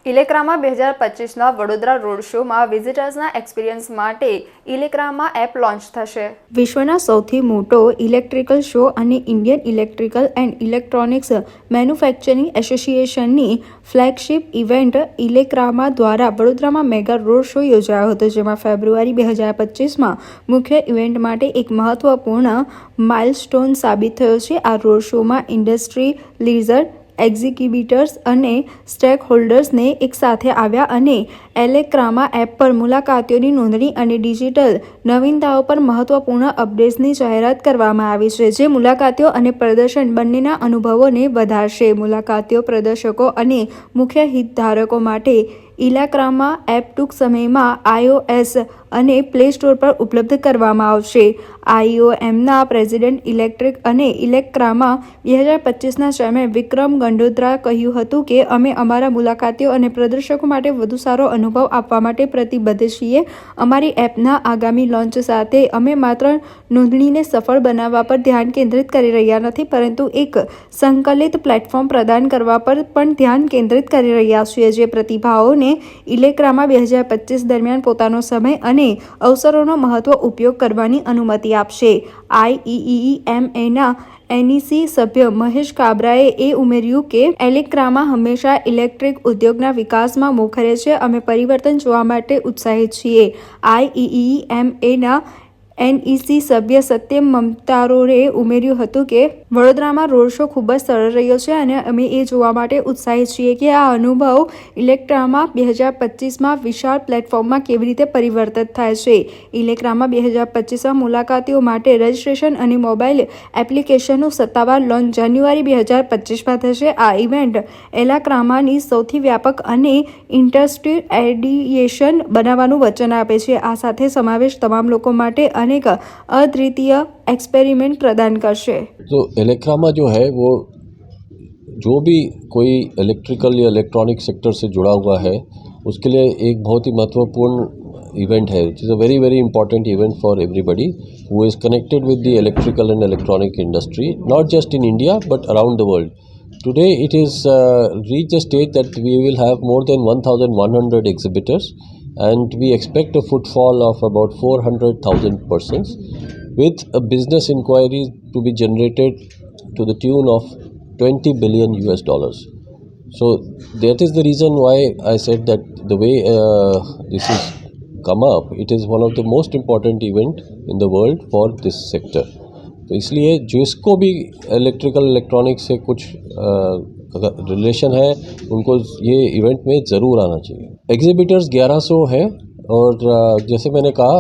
ઇલેક્રામાં 2025ના Vadodara road શોમાં વિઝિટર્સના experience માટે ઇલેક્રામાં app launch થશે। વિશ્વના સૌથી મોટો ઇલેક્ટ્રિકલ શો અને Indian electrical and electronics manufacturing એસોસિએશનની ફ્લેગશિપ ઇવેન્ટ ઇલેક્રામા દ્વારા વડોદરામાં મેગા રોડ શો યોજાયો હતો, જેમાં ફેબ્રુઆરી 2025માં મુખ્ય ઇવેન્ટ માટે એક મહત્વપૂર્ણ માઇલસ્ટોન સાબિત થયો છે। આ રોડ શોમાં ઇન્ડસ્ટ્રી લીડર્સ, એક્ઝિક્યુટિવ્સ અને સ્ટેક હોલ્ડર્સને એકસાથે આવ્યા અને ઇલેક્રામા એપ પર મુલાકાતીઓની નોંધણી અને ડિજિટલ નવીનતાઓ પર મહત્વપૂર્ણ અપડેટ્સની જાહેરાત કરવામાં આવી છે, જે મુલાકાતીઓ અને પ્રદર્શન બંનેના અનુભવોને વધારશે। મુલાકાતીઓ, પ્રદર્શકો અને મુખ્ય હિતધારકો માટે ઇલેક્રામા એપ ટૂંક સમયમાં iOS અને પ્લે સ્ટોર પર ઉપલબ્ધ કરવામાં આવશે। IOMના પ્રેસિડેન્ટ ઇલેક્ટ્રિક અને ઇલેક્રામા 2025ના ચેરમેન વિક્રમ ગંડોત્રાએ કહ્યું હતું કે અમે અમારા મુલાકાતીઓ અને પ્રદર્શકો માટે વધુ સારો અનુભવ આપવા માટે પ્રતિબદ્ધ છીએ। અમારી એપના આગામી લોન્ચ સાથે અમે માત્ર નોંધણીને સફળ બનાવવા પર ધ્યાન કેન્દ્રિત કરી રહ્યા નથી, પરંતુ એક સંકલિત પ્લેટફોર્મ પ્રદાન કરવા પર પણ ધ્યાન કેન્દ્રિત કરી રહ્યા છીએ, જે પ્રતિભાઓને ઇલેક્રામા 2025 દરમિયાન પોતાનો સમય અને અવસરોનો મહત્વ ઉપયોગ કરવાની અનુમતિ આપશે। IEEMAના NEC સભ્ય મહેશ કાબરાએ ઉમેર્યું કે ઇલેક્રામા હંમેશા ઇલેક્ટ્રિક ઉદ્યોગના વિકાસમાં મોખરે છે। અમે પરિવર્તન જોવા માટે ઉત્સાહિત છીએ। IEEMAના NEC સભ્ય સત્યમ મમતારોએ ઉમેર્યું હતું કે વડોદરામાં રોડ શો ખૂબ જ સરળ રહ્યો છે અને અમે એ જોવા માટે ઉત્સાહિત છીએ કે આ અનુભવ ઇલેક્રામા 2025માં વિશાળ પ્લેટફોર્મમાં કેવી રીતે પરિવર્તિત થાય છે। ઇલેક્રામા 2025માં મુલાકાતીઓ માટે રજિસ્ટ્રેશન અને મોબાઈલ એપ્લિકેશનનું સત્તાવાર લોન્ચ જાન્યુઆરી 2025માં થશે। આ ઇવેન્ટ ઇલેક્રામાની સૌથી વ્યાપક અને ઇન્ટરેક્ટિવ એડિશન બનાવવાનું વચન આપે છે। આ સાથે સમાવેશ તમામ લોકો માટે अनेक अद्वितीय एक्सपेरिमेंट प्रदान करશે। तो इलेक्रामा जो है वो जो भी कोई इलेक्ट्रिकल या इलेक्ट्रॉनिक सेक्टर से जुड़ा हुआ है उसके लिए एक बहुत ही महत्वपूर्ण इवेंट है। It is a very very important event for everybody who is connected with the electrical and electronic industry, not just in India but around the world. Today it is reached a stage that we will have more than 1,100 exhibitors and we expect a footfall of about 400,000 persons with a business inquiry to be generated to the tune of $20 billion US dollars. So that is the reason why I said that the way this is come up, it is one of the most important event in the world for this sector. तो इसलिए जिसको भी electrical electronic से कुछ relation है उनको ये event में ज़रूर आना चाहिए। एग्जिबिटर्स 1100 है और जैसे मैंने कहा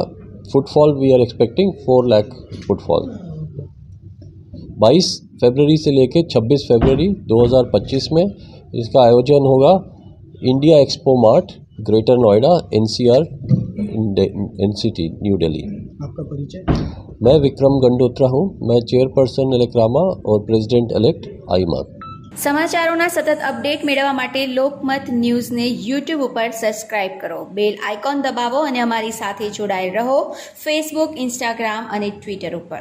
footfall we are expecting 4 lakh footfall. 22 फरवरी से लेके 26 फरवरी 2025 में इसका आयोजन होगा India Expo Mart, Greater Noida, NCR, NCT, New Delhi. आपका परिचय? मैं विक्रम गंडोत्रा हूँ। मैं चेयरपर्सन इलेक्रामा और प्रेसिडेंट इलेक्ट आईमाग। સમાચારોના સતત અપડેટ મેળવવા માટે લોકમત ન્યૂઝને યુટ્યુબ ઉપર સબસ્ક્રાઇબ કરો, બેલ આઇકોન દબાવો અને અમારી સાથે જોડાયેલ રહો ફેસબુક, ઇન્સ્ટાગ્રામ અને ટ્વિટર ઉપર।